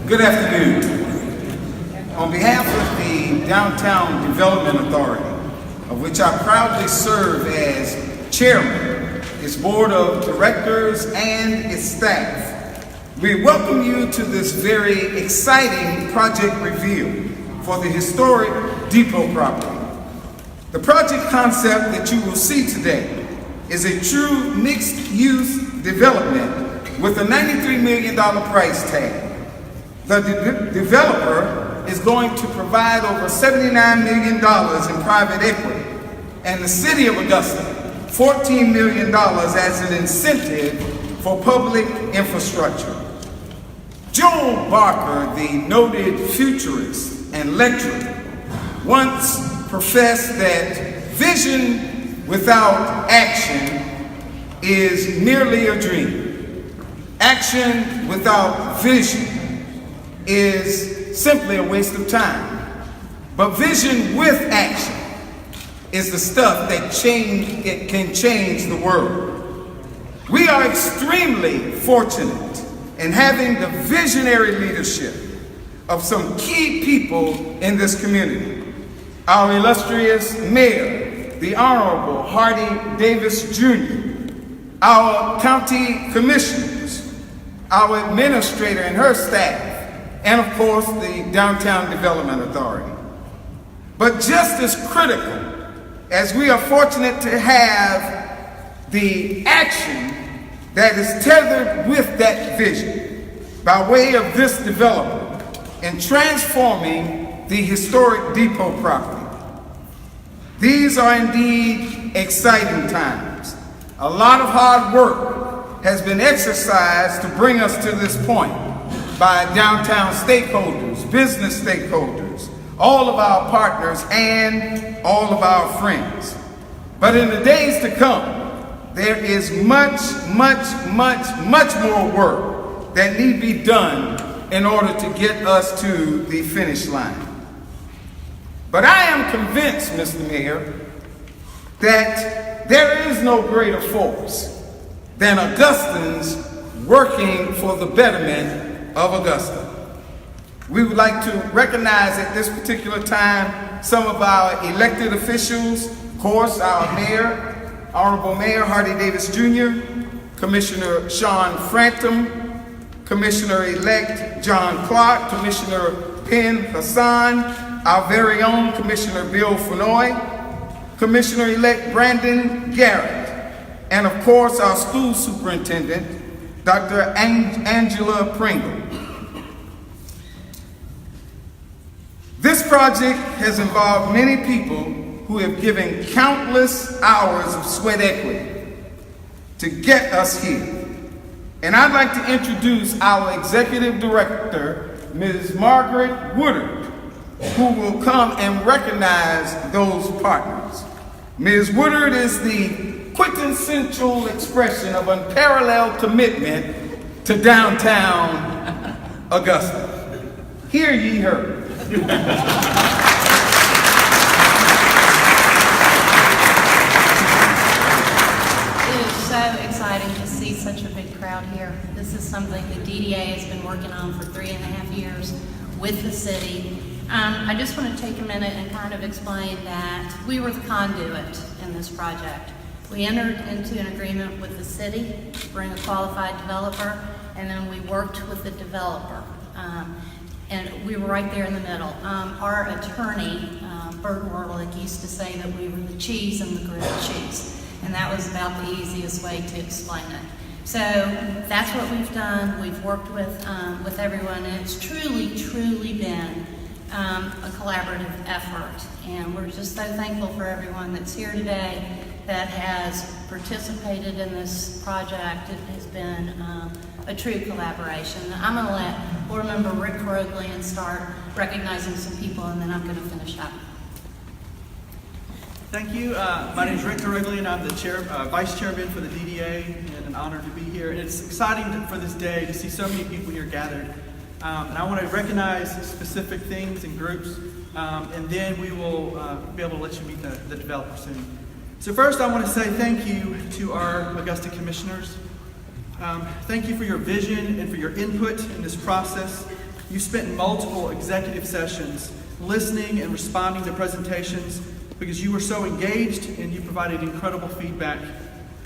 Good afternoon. On behalf of the Downtown Development Authority, of which I proudly serve as chairman, its board of directors, and its staff, we welcome you to this very exciting project review for the historic depot property. The project concept that you will see today is a true mixed-use development with a $93 million price tag. The developer is going to provide over $79 million in private equity, and the city of Augusta, $14 million as an incentive for public infrastructure. Joel Barker, the noted futurist and lecturer, once professed that vision without action is merely a dream. Action without vision is simply a waste of time. But vision with action is the stuff that can change the world. We are extremely fortunate in having the visionary leadership of some key people in this community. Our illustrious mayor, the Honorable Hardy Davis Jr., our county commissioners, our administrator and her staff, and of course the Downtown Development Authority. But just as critical as we are fortunate to have the action that is tethered with that vision by way of this developer in transforming the historic depot property. These are indeed exciting times. A lot of hard work has been exercised to bring us to this point by downtown stakeholders, business stakeholders, all of our partners, and all of our friends. But in the days to come, there is much more work that need be done in order to get us to the finish line. But I am convinced, Mr. Mayor, that there is no greater force than Augustans working for the betterment of Augusta. We would like to recognize at this particular time some of our elected officials, of course, our mayor, Honorable Mayor Hardy Davis Jr., Commissioner Sean Frampton, Commissioner-elect John Clark, Commissioner Penn Hassan, our very own Commissioner Bill Fenoy, Commissioner-elect Brandon Garrett, and of course our school superintendent, Dr. Angela Pringle. This project has involved many people who have given countless hours of sweat equity to get us here. And I'd like to introduce our executive director, Ms. Margaret Woodard, who will come and recognize those partners. Ms. Woodard is the quintessential expression of unparalleled commitment to downtown Augusta. Hear ye her. It is so exciting to see such a big crowd here. This is something the DDA has been working on for 3.5 years with the city. I just want to take a minute and kind of explain that we were the conduit in this project. We entered into an agreement with the city to bring a qualified developer, and then we worked with the developer. And we were right there in the middle. Our attorney, Bert Warlick, used to say that we were the cheese and the grilled cheese, and that was about the easiest way to explain it. So that's what we've done. We've worked with everyone, and it's truly been a collaborative effort. And we're just so thankful for everyone that's here today that has participated in this project. It has been a true collaboration. I'm going to let Board Member Rick Caroglian start recognizing some people, and then I'm going to finish up. Thank you. My name is Rick Caroglian. I'm the vice chairman for the DDA, and an honor to be here. And it's exciting for this day to see so many people here gathered. And I want to recognize specific things and groups, and then we will be able to let you meet the developer soon. So first, I want to say thank you to our Augusta commissioners. Thank you for your vision and for your input in this process. You spent multiple executive sessions listening and responding to presentations because you were so engaged and you provided incredible feedback.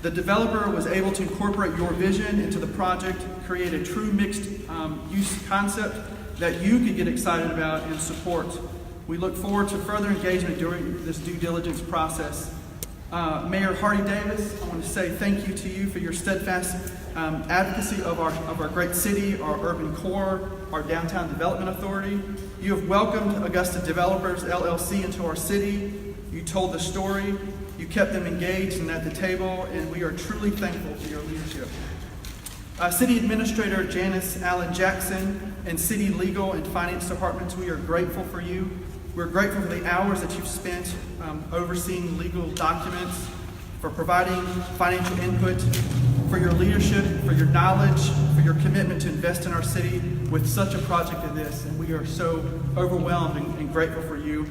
The developer was able to incorporate your vision into the project, create a true mixed use concept that you could get excited about and support. We look forward to further engagement during this due diligence process. Mayor Hardy Davis, I want to say thank you to you for your steadfast advocacy of our great city, our urban core, our downtown development authority. You have welcomed Augusta Developers LLC into our city. You told the story. You kept them engaged and at the table, and we are truly thankful for your leadership. City Administrator Janice Allen Jackson and City Legal and Finance Departments, we are grateful for you. We're grateful for the hours that you've spent overseeing legal documents, for providing financial input, for your leadership, for your knowledge, for your commitment to invest in our city with such a project as this. And we are so overwhelmed and grateful for you.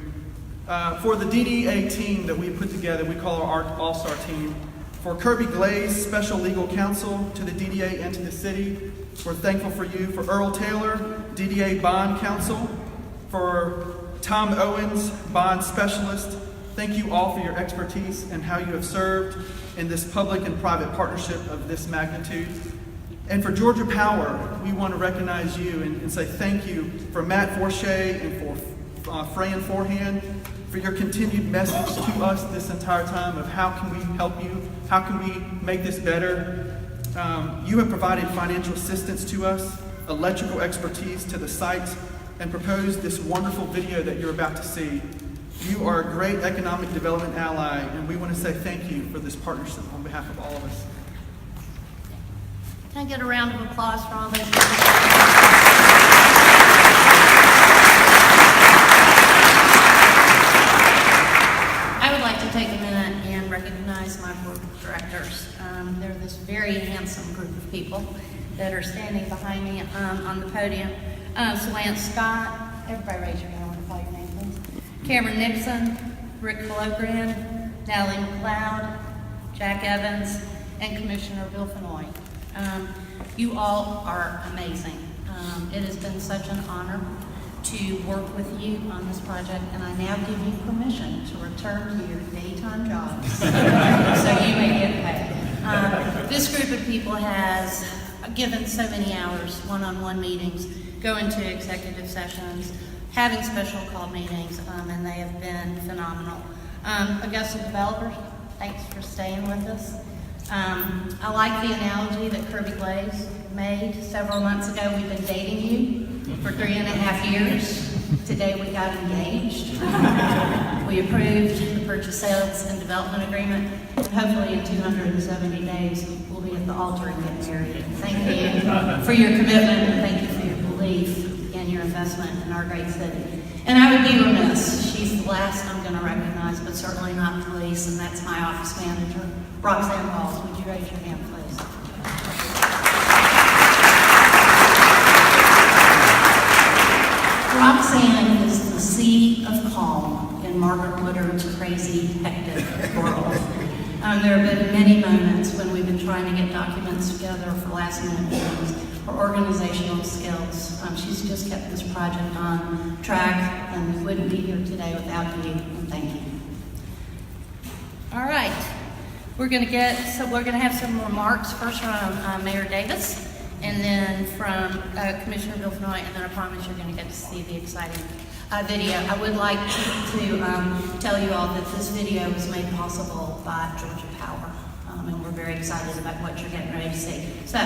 For the DDA team that we put together, we call our All-Star team. For Kirby Glaze, Special Legal Counsel to the DDA and to the city, we're thankful for you. For Earl Taylor, DDA Bond Counsel. For Tom Owens, Bond Specialist, thank you all for your expertise and how you have served in this public and private partnership of this magnitude. And for Georgia Power, we want to recognize you and say thank you for Matt Forshey and for Fran Forehand for your continued message to us this entire time of how can we help you, how can we make this better. You have provided financial assistance to us, electrical expertise to the site, and proposed this wonderful video that you're about to see. You are a great economic development ally, and we want to say thank you for this partnership on behalf of all of us. Can I get a round of applause for all those people? I would like to take a minute and recognize my board of directors. They're this very handsome group of people that are standing behind me on the podium. Lance Scott, everybody raise your hand, I want to call your name, please. Cameron Nixon, Rick Cologran, Natalie McLeod, Jack Evans, and Commissioner Bill Fenoy. You all are amazing. It has been such an honor to work with you on this project, and I now give you permission to return to your daytime jobs so you may get paid. This group of people has given so many hours, one-on-one meetings, going to executive sessions, having special call meetings, and they have been phenomenal. Augusta Developers, thanks for staying with us. I like the analogy that Kirby Glaze made several months ago. We've been dating you for 3.5 years. Today we got engaged. We approved the purchase, sales, and development agreement. And hopefully in 270 days we'll be at the altar and get married. Thank you for your commitment, and thank you for your belief in your investment in our great city. And I would be remiss, she's the last I'm going to recognize, but certainly not the least, and that's my office manager, Roxanne Walls. Would you raise your hand, please? Roxanne is the sea of calm in Margaret Woodard's crazy, hectic world. There have been many moments when we've been trying to get documents together for last-minute meetings or organizational skills. She's just kept this project on track, and we wouldn't be here today without you, and thank you. All right, we're going to have some remarks first from Mayor Davis, and then from Commissioner Bill Fenoy, and then I promise you're going to get to see the exciting video. I would like to tell you all that this video was made possible by Georgia Power, and we're very excited about what you're getting ready to see. So,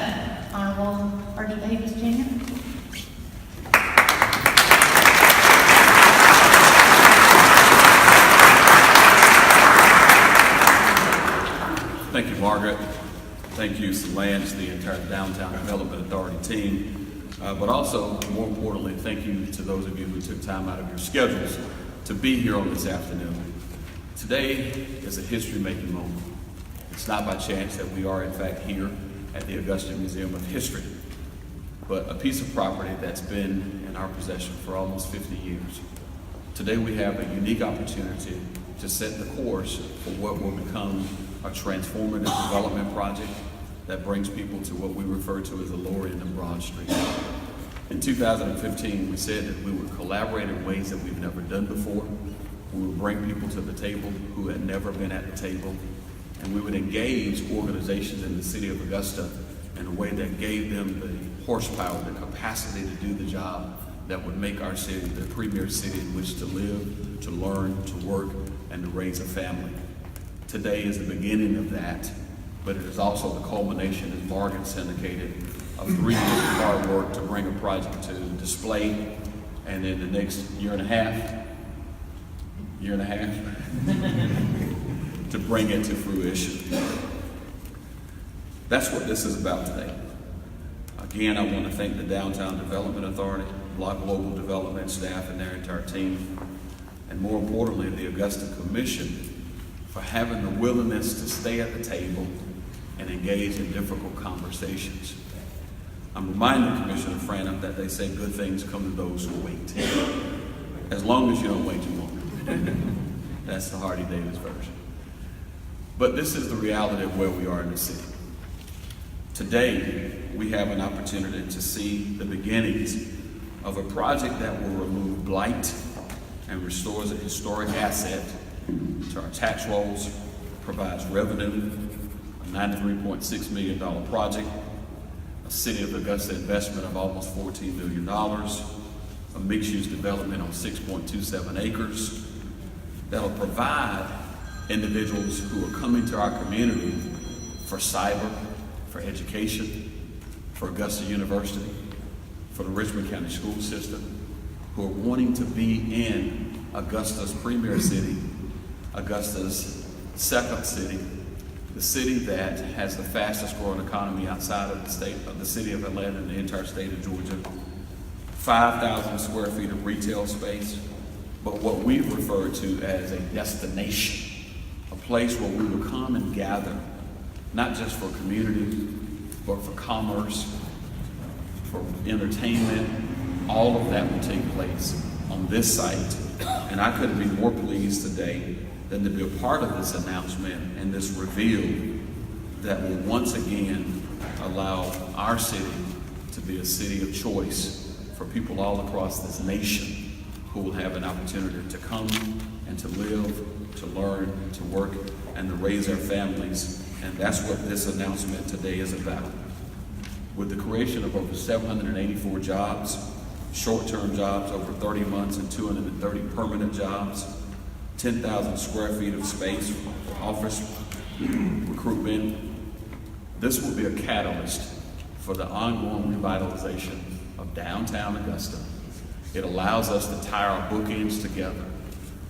Honorable R.D. Davis, Jr. Thank you, Margaret. Thank you, Lance, the entire Downtown Development Authority team. But also, more importantly, thank you to those of you who took time out of your schedules to be here on this afternoon. Today is a history-making moment. It's not by chance that we are, in fact, here at the Augusta Museum of History, but a piece of property that's been in our possession for almost 50 years. Today we have a unique opportunity to set the course for what will become a transformative development project that brings people to what we refer to as the lower end of Broad Street. In 2015, we said that we would collaborate in ways that we've never done before. We would bring people to the table who had never been at the table, and we would engage organizations in the city of Augusta in a way that gave them the horsepower, the capacity to do the job that would make our city the premier city in which to live, to learn, to work, and to raise a family. Today is the beginning of that, but it is also the culmination, as Margaret indicated, of 3 years of hard work to bring a project to display, and in the next year and a half, to bring it to fruition. That's what this is about today. Again, I want to thank the Downtown Development Authority, Block Global Development staff and their entire team, and more importantly, the Augusta Commission for having the willingness to stay at the table and engage in difficult conversations. I'm reminding Commissioner Franham that they say good things come to those who wait. As long as you don't wait too long. That's the Hardy Davis version. But this is the reality of where we are in the city. Today, we have an opportunity to see the beginnings of a project that will remove blight and restores a historic asset to our tax rolls, provides revenue, a $93.6 million project, a City of Augusta investment of almost $14 million, a mixed-use development on 6.27 acres that'll provide individuals who are coming to our community for cyber, for education, for Augusta University, for the Richmond County School System, who are wanting to be in Augusta's premier city, Augusta's second city, the city that has the fastest growing economy outside of the city of Atlanta and the entire state of Georgia, 5,000 square feet of retail space, but what we've referred to as a destination, a place where we will come and gather, not just for community, but for commerce, for entertainment. All of that will take place on this site. And I couldn't be more pleased today than to be a part of this announcement and this reveal that will once again allow our city to be a city of choice for people all across this nation who will have an opportunity to come and to live, to learn, to work, and to raise their families. And that's what this announcement today is about. With the creation of over 784 jobs, short-term jobs over 30 months and 230 permanent jobs, 10,000 square feet of space for office recruitment, this will be a catalyst for the ongoing revitalization of downtown Augusta. It allows us to tie our bookends together.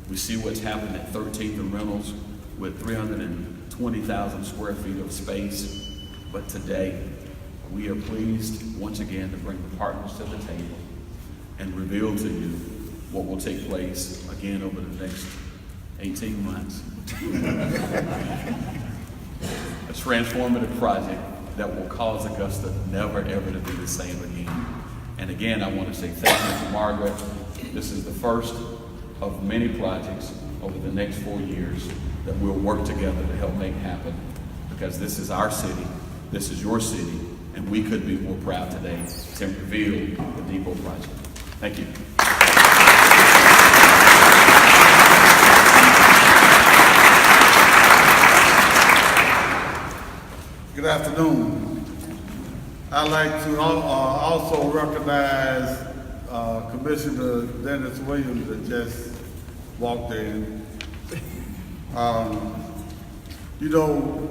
We see what's happening at 13th and Reynolds with 320,000 square feet of space. But today, we are pleased once again to bring the partners to the table and reveal to you what will take place again over the next 18 months. A transformative project that will cause Augusta never ever to be the same again. And again, I want to say thank you to Margaret. This is the first of many projects over the next 4 years that we'll work together to help make happen, because this is our city, this is your city, and we could be more proud today to reveal the Depot project. Thank you. Good afternoon. I'd like to also recognize Commissioner Dennis Williams that just walked in. You know,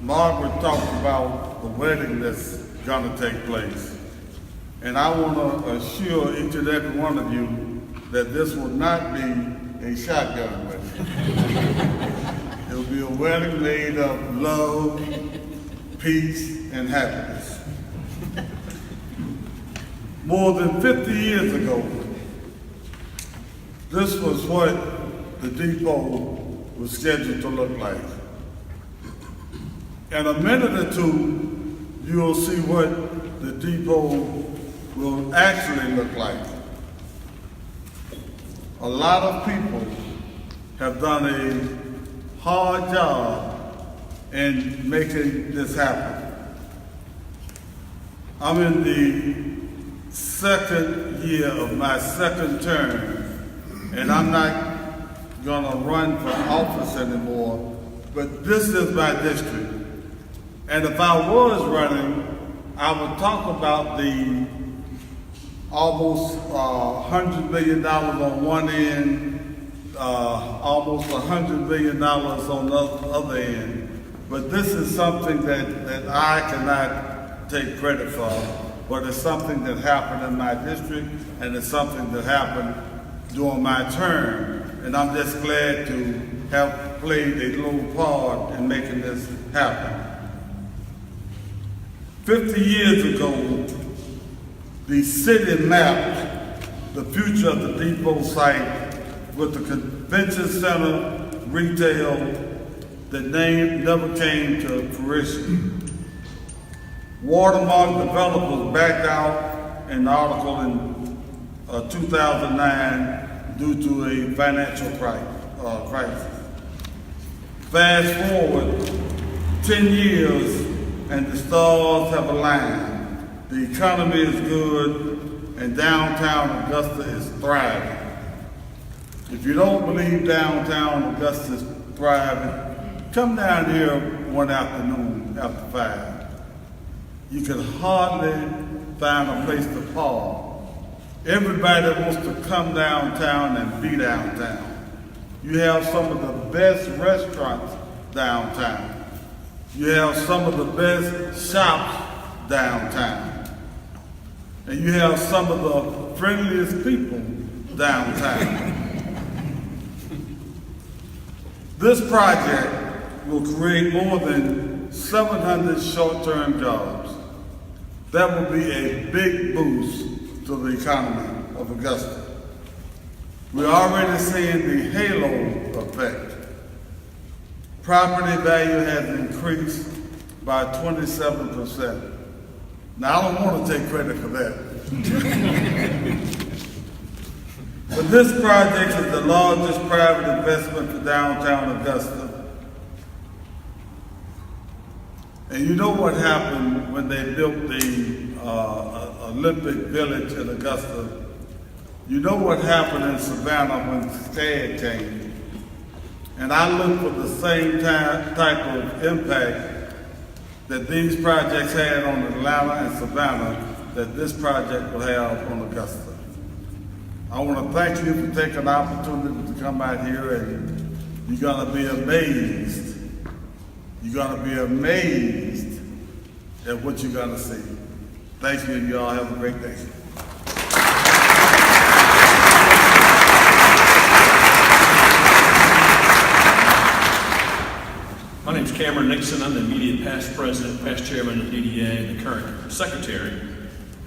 Margaret talked about the wedding that's gonna take place. And I wanna assure each and every one of you that this will not be a shotgun wedding. It'll be a wedding made of love, peace, and happiness. More than 50 years ago, this was what the Depot was scheduled to look like. In a minute or two, you'll see what the Depot will actually look like. A lot of people have done a hard job in making this happen. I'm in the second year of my second term, and I'm not gonna run for office anymore, but this is my district. And if I was running, I would talk about the almost $100 million on one end, almost $100 million on the other end. But this is something that I cannot take credit for, but it's something that happened in my district, and it's something that happened during my term. And I'm just glad to have played a little part in making this happen. 50 years ago, the city mapped the future of the depot site with the convention center, retail, the name never came to fruition. Watermark developers backed out an article in 2009 due to a financial crisis. Fast forward 10 years and the stars have aligned. The economy is good and downtown Augusta is thriving. If you don't believe downtown Augusta is thriving, come down here one afternoon after 5. You can hardly find a place to park. Everybody wants to come downtown and be downtown. You have some of the best restaurants downtown. You have some of the best shops downtown. And you have some of the friendliest people downtown. This project will create more than 700 short-term jobs. That will be a big boost to the economy of Augusta. We're already seeing the halo effect. Property value has increased by 27%. Now, I don't want to take credit for that. But this project is the largest private investment for downtown Augusta. And you know what happened when they built the Olympic Village in Augusta? You know what happened in Savannah when SCAD came? And I look for the same type of impact that these projects had on Atlanta and Savannah that this project will have on Augusta. I want to thank you for taking the opportunity to come out here, and you're going to be amazed. You're going to be amazed at what you're going to see. Thank you, and you all have a great day. My name's Cameron Nixon. I'm the immediate past president, past chairman of DDA, and the current secretary.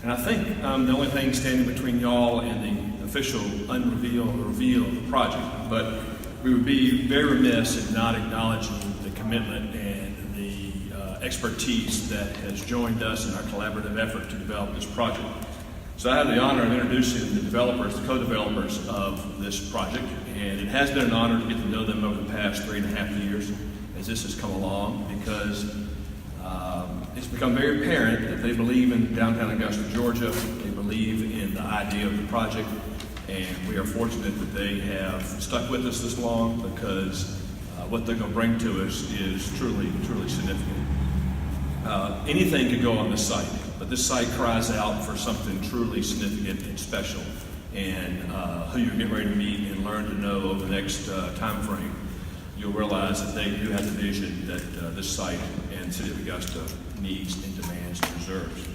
And I think I'm the only thing standing between y'all and the official reveal of the project. But we would be very remiss in not acknowledging the commitment and the expertise that has joined us in our collaborative effort to develop this project. So I have the honor of introducing the developers, the co-developers of this project. And it has been an honor to get to know them over the past 3.5 years as this has come along, because it's become very apparent that they believe in downtown Augusta, Georgia. They believe in the idea of the project, and we are fortunate that they have stuck with us this long, because what they're going to bring to us is truly, truly significant. Anything could go on this site, but this site cries out for something truly significant and special, and who you're getting ready to meet and learn to know over the next time frame, you'll realize that they do have the vision that this site and the City of Augusta needs and demands and deserves.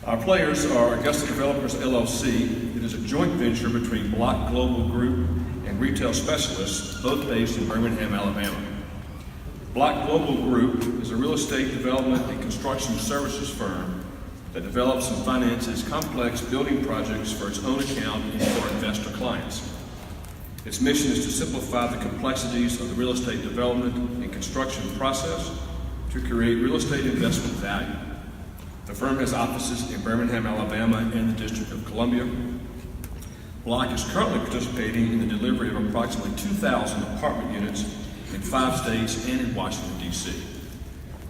Our players are Augusta Developers LLC. It is a joint venture between Block Global Group and Retail Specialists, both based in Birmingham, Alabama. Block Global Group is a real estate development and construction services firm that develops and finances complex building projects for its own account and for investor clients. Its mission is to simplify the complexities of the real estate development and construction process to create real estate investment value. The firm has offices in Birmingham, Alabama, and the District of Columbia. Block is currently participating in the delivery of approximately 2,000 apartment units in 5 states and in Washington, D.C.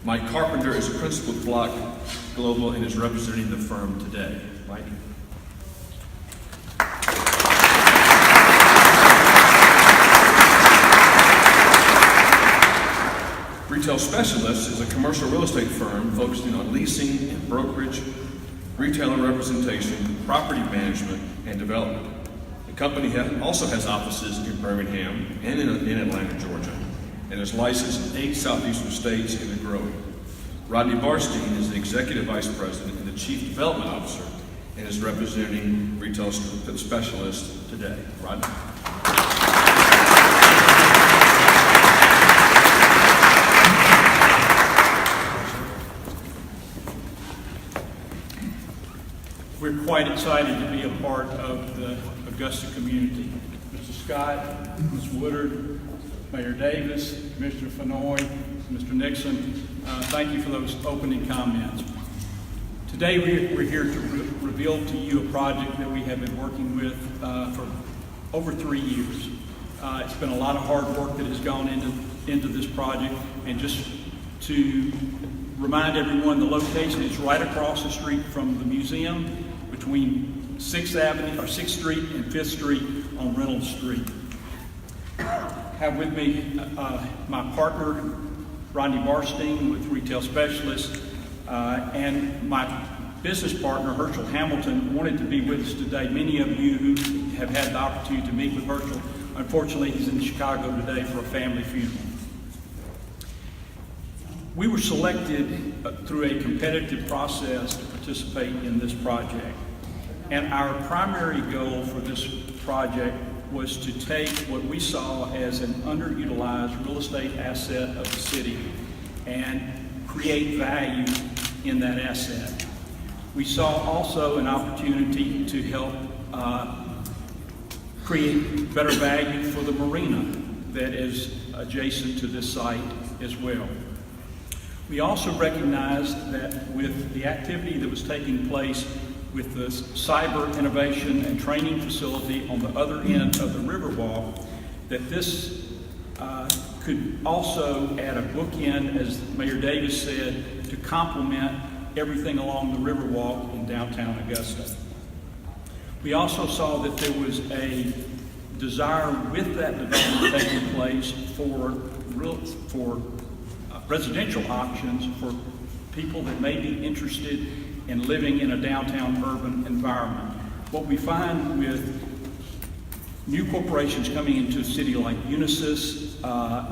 Mike Carpenter is a principal at Block Global and is representing the firm today. Mike. Retail Specialist is a commercial real estate firm focusing on leasing and brokerage, retailer representation, property management, and development. The company also has offices in Birmingham and in Atlanta, Georgia, and is licensed in 8 southeastern states and growing. Rodney Barstein is the Executive Vice President and the Chief Development Officer and is representing Retail Specialist today. Rodney. We're quite excited to be a part of the Augusta community. Mr. Scott, Ms. Woodard, Mayor Davis, Commissioner Fenoy, Mr. Nixon, thank you for those opening comments. Today we're here to reveal to you a project that we have been working with for over 3 years. It's been a lot of hard work that has gone into this project, and just to remind everyone, the location is right across the street from the museum, between 6th Street and 5th Street on Reynolds Street. I have with me my partner, Rodney Barstein with Retail Specialist, and my business partner, Herschel Hamilton, wanted to be with us today. Many of you who have had the opportunity to meet with Herschel, unfortunately he's in Chicago today for a family funeral. We were selected through a competitive process to participate in this project. And our primary goal for this project was to take what we saw as an underutilized real estate asset of the city and create value in that asset. We saw also an opportunity to help create better value for the marina that is adjacent to this site as well. We also recognized that with the activity that was taking place with the cyber innovation and training facility on the other end of the Riverwalk, that this could also add a bookend, as Mayor Davis said, to complement everything along the Riverwalk in downtown Augusta. We also saw that there was a desire with that development taking place for residential options for people that may be interested in living in a downtown urban environment. What we find with new corporations coming into a city like Unisys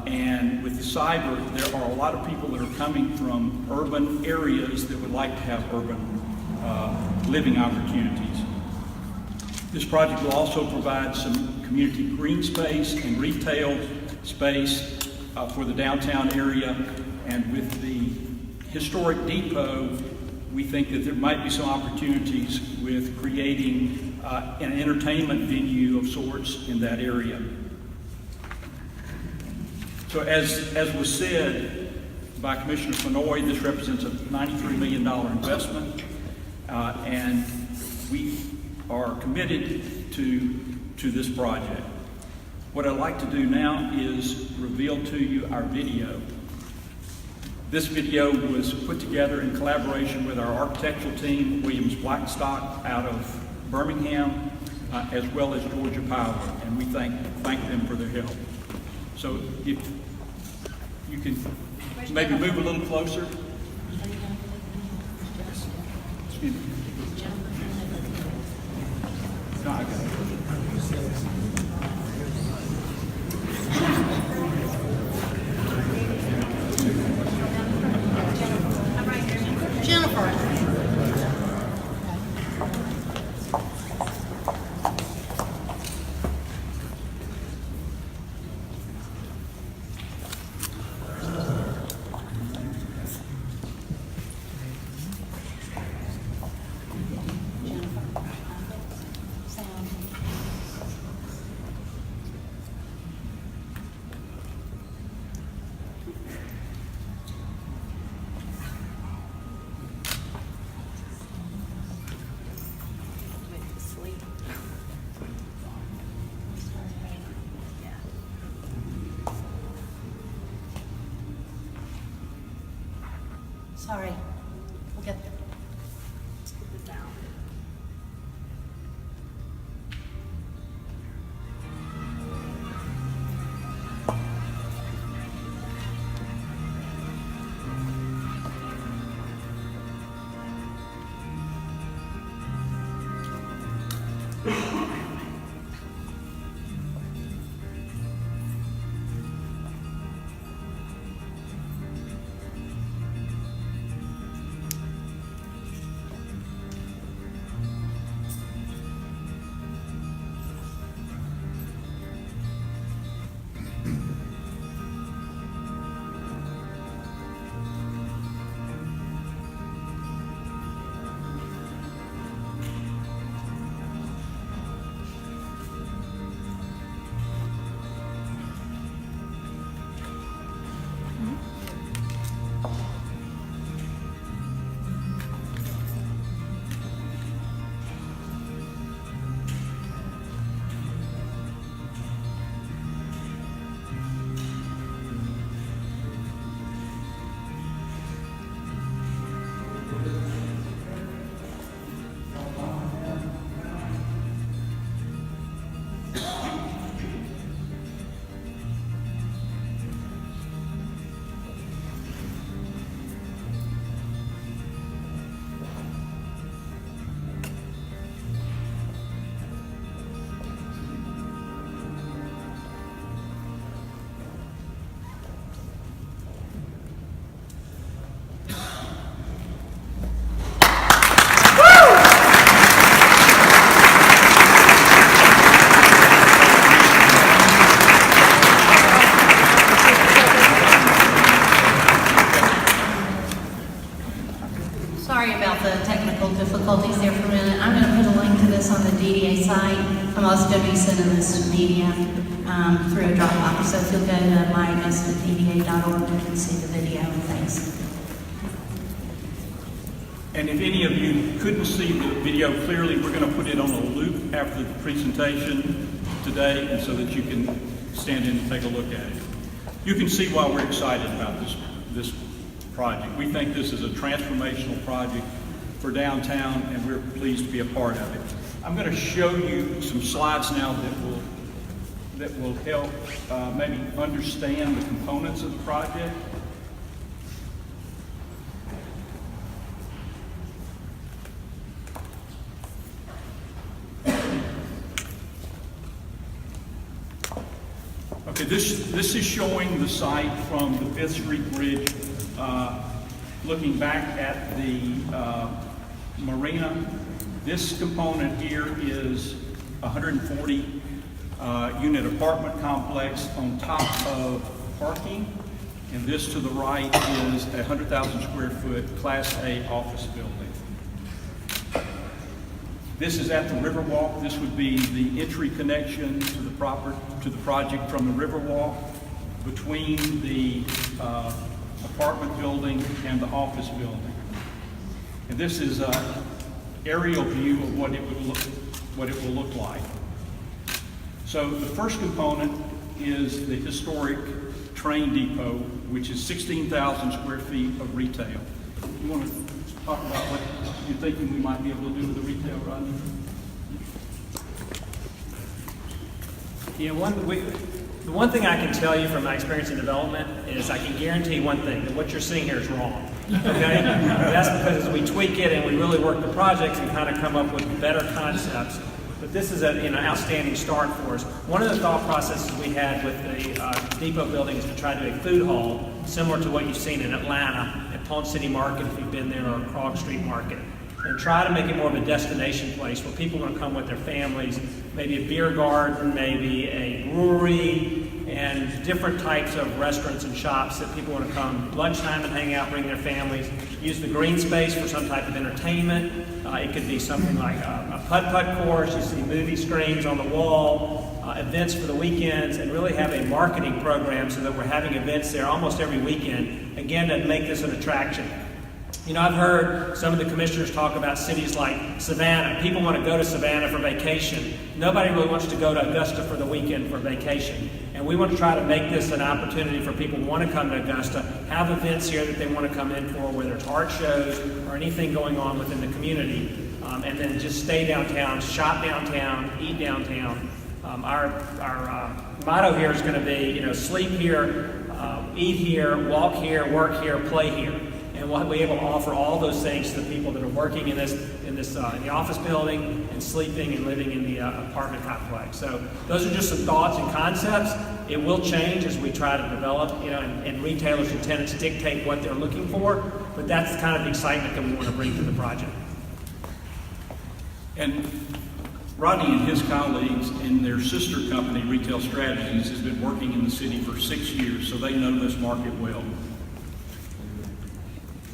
and with the cyber, there are a lot of people that are coming from urban areas that would like to have urban living opportunities. This project will also provide some community green space and retail space for the downtown area. And with the historic depot, we think that there might be some opportunities with creating an entertainment venue of sorts in that area. So as was said by Commissioner Fenoy, this represents a $93 million investment, and we are committed to this project. What I'd like to do now is reveal to you our video. This video was put together in collaboration with our architectural team, Williams Blackstock out of Birmingham, as well as Georgia Power, and we thank them for their help. So if you can maybe move a little closer. Excuse me. No, I got it. Sorry, we'll get there. Let's get it down. the DDA site. I'm also going to be sending this to media through a Dropbox. So if you'll go to myAugustaDDA.org, you can see the video and things. And if any of you couldn't see the video clearly, we're going to put it on a loop after the presentation today, and so that you can stand in and take a look at it. You can see why we're excited about this project. We think this is a transformational project for downtown, and we're pleased to be a part of it. I'm going to show you some slides now that will help maybe understand the components of the project. Okay, this is showing the site from the 5th Street Bridge, looking back at the marina. This component here is a 140 unit apartment complex on top of parking, and this to the right is a 100,000 square foot Class A office building. This is at the Riverwalk. This would be the entry connection to the project from the Riverwalk between the apartment building and the office building. And this is an aerial view of what it will look like. So the first component is the historic train depot, which is 16,000 square feet of retail. You want to talk about what you're thinking we might be able to do with the retail, Rodney? Yeah, the one thing I can tell you from my experience in development is I can guarantee one thing, that what you're seeing here is wrong. Okay? That's because as we tweak it and we really work the projects and kind of come up with better concepts. But this is an outstanding start for us. One of the thought processes we had with the depot building is to try to do a food hall similar to what you've seen in Atlanta at Ponce City Market, if you've been there, or Krog Street Market, and try to make it more of a destination place where people want to come with their families, maybe a beer garden, maybe a brewery, and different types of restaurants and shops that people want to come lunchtime and hang out, bring their families, use the green space for some type of entertainment. It could be something like a putt-putt course, you see movie screens on the wall, events for the weekends, and really have a marketing program so that we're having events there almost every weekend, again, to make this an attraction. You know, I've heard some of the commissioners talk about cities like Savannah. People want to go to Savannah for vacation. Nobody really wants to go to Augusta for the weekend for vacation. And we want to try to make this an opportunity for people who want to come to Augusta, have events here that they want to come in for, whether it's art shows or anything going on within the community. And then just stay downtown, shop downtown, eat downtown. Our motto here is going to be, sleep here, eat here, walk here, work here, play here. And we'll be able to offer all those things to the people that are working in the office building and sleeping and living in the apartment complex. So those are just some thoughts and concepts. It will change as we try to develop, and retailers and tenants dictate what they're looking for. But that's kind of the excitement that we want to bring to the project. And Rodney and his colleagues in their sister company, Retail Strategies, has been working in the city for 6 years, so they know this market well.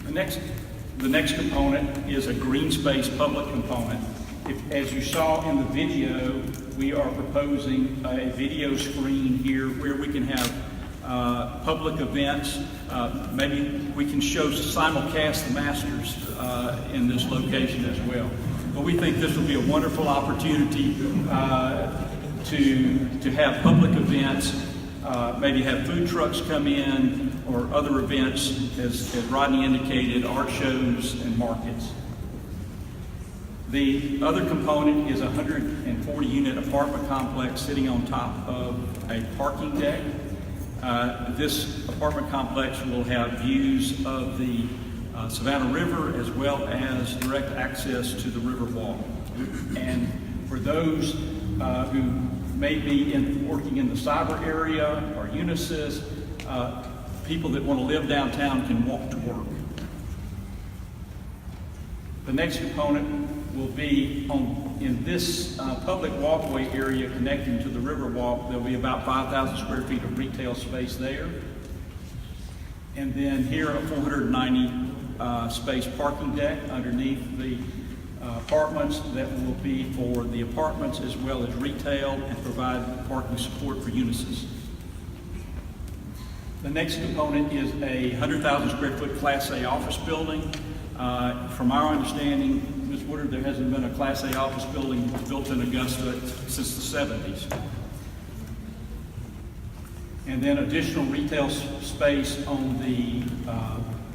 The next component is a green space public component. As you saw in the video, we are proposing a video screen here where we can have public events. Maybe we can show simulcast the Masters in this location as well. But we think this will be a wonderful opportunity to have public events, maybe have food trucks come in, or other events, as Rodney indicated, art shows and markets. The other component is a 140 unit apartment complex sitting on top of a parking deck. This apartment complex will have views of the Savannah River as well as direct access to the Riverwalk. And for those who may be working in the cyber area or Unisys, people that want to live downtown can walk to work. The next component will be in this public walkway area connecting to the Riverwalk. There'll be about 5,000 square feet of retail space there. And then here a 490 space parking deck underneath the apartments that will be for the apartments as well as retail and provide parking support for Unisys. The next component is a 100,000 square foot Class A office building. From our understanding, Ms. Woodard, there hasn't been a Class A office building built in Augusta since the 70s. And then additional retail space on the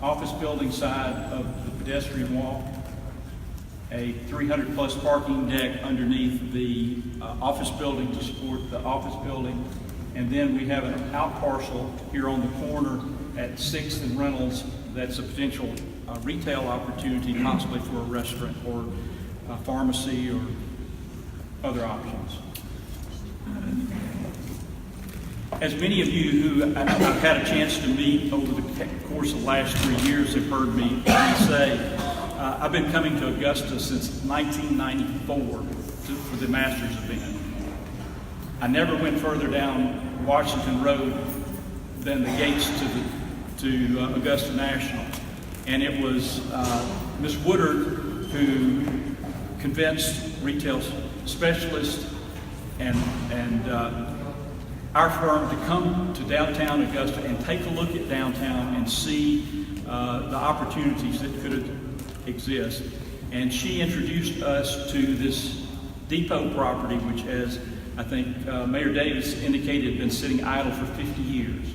office building side of the pedestrian walk. A 300 plus parking deck underneath the office building to support the office building. And then we have an out parcel here on the corner at 6th and Reynolds that's a potential retail opportunity, possibly for a restaurant or a pharmacy or other options. As many of you who I've had a chance to meet over the course of the last 3 years have heard me say, I've been coming to Augusta since 1994 for the Masters event. I never went further down Washington Road than the gates to Augusta National. And it was Ms. Woodard who convinced retail specialists and our firm to come to downtown Augusta and take a look at downtown and see the opportunities that could exist. And she introduced us to this depot property, which, as I think Mayor Davis indicated, had been sitting idle for 50 years.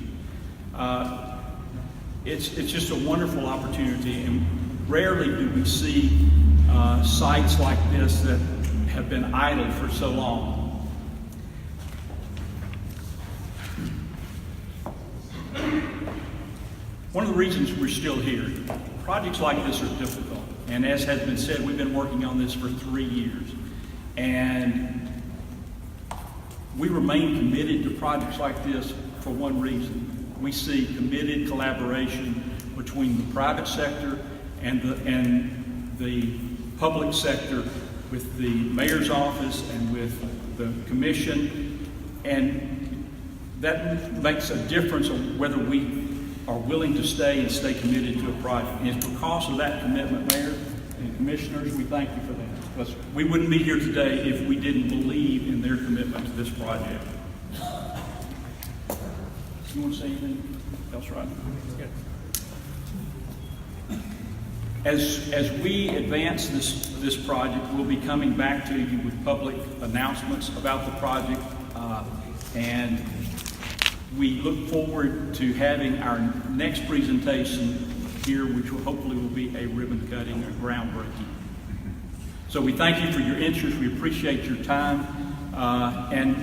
It's just a wonderful opportunity, and rarely do we see sites like this that have been idle for so long. One of the reasons we're still here, projects like this are difficult. And as has been said, we've been working on this for 3 years. And we remain committed to projects like this for one reason. We see committed collaboration between the private sector and the public sector, with the mayor's office and with the commission. And that makes a difference on whether we are willing to stay and stay committed to a project. And it's because of that commitment, Mayor and Commissioners, we thank you for that. Because we wouldn't be here today if we didn't believe in their commitment to this project. You want to say anything else, Rod? As we advance this project, we'll be coming back to you with public announcements about the project, and we look forward to having our next presentation here, which will hopefully be a ribbon cutting or groundbreaking. So we thank you for your interest. We appreciate your time. And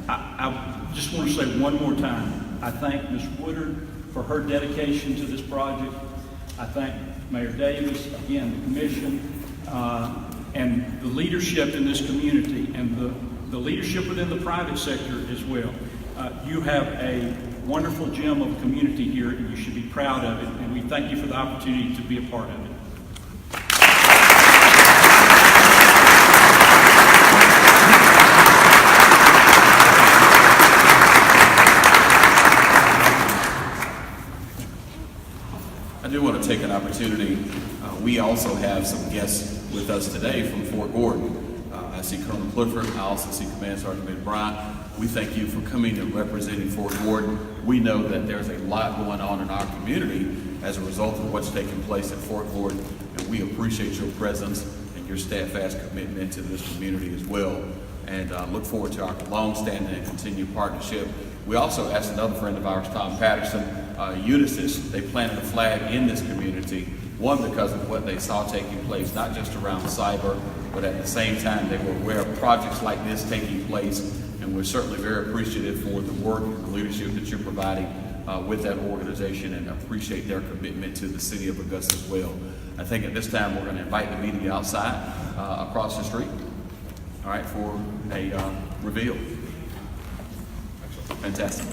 I just want to say one more time, I thank Ms. Woodard for her dedication to this project. I thank Mayor Davis, again, the commission, and the leadership in this community, and the leadership within the private sector as well. You have a wonderful gem of community here, and you should be proud of it, and we thank you for the opportunity to be a part of it. I do want to take an opportunity. We also have some guests with us today from Fort Gordon. I see Colonel Clifford. I also see Command Sergeant Bryant. We thank you for coming and representing Fort Gordon. We know that there's a lot going on in our community as a result of what's taking place at Fort Gordon, and we appreciate your presence and your steadfast commitment to this community as well, and look forward to our long-standing and continued partnership. We also asked another friend of ours, Tom Patterson, Unisys. They planted a flag in this community, one, because of what they saw taking place, not just around cyber, but at the same time, they were aware of projects like this taking place, and we're certainly very appreciative for the work and the leadership that you're providing with that organization, and appreciate their commitment to the city of Augusta as well. I think at this time, we're going to invite the media outside across the street, all right, for a reveal. Fantastic.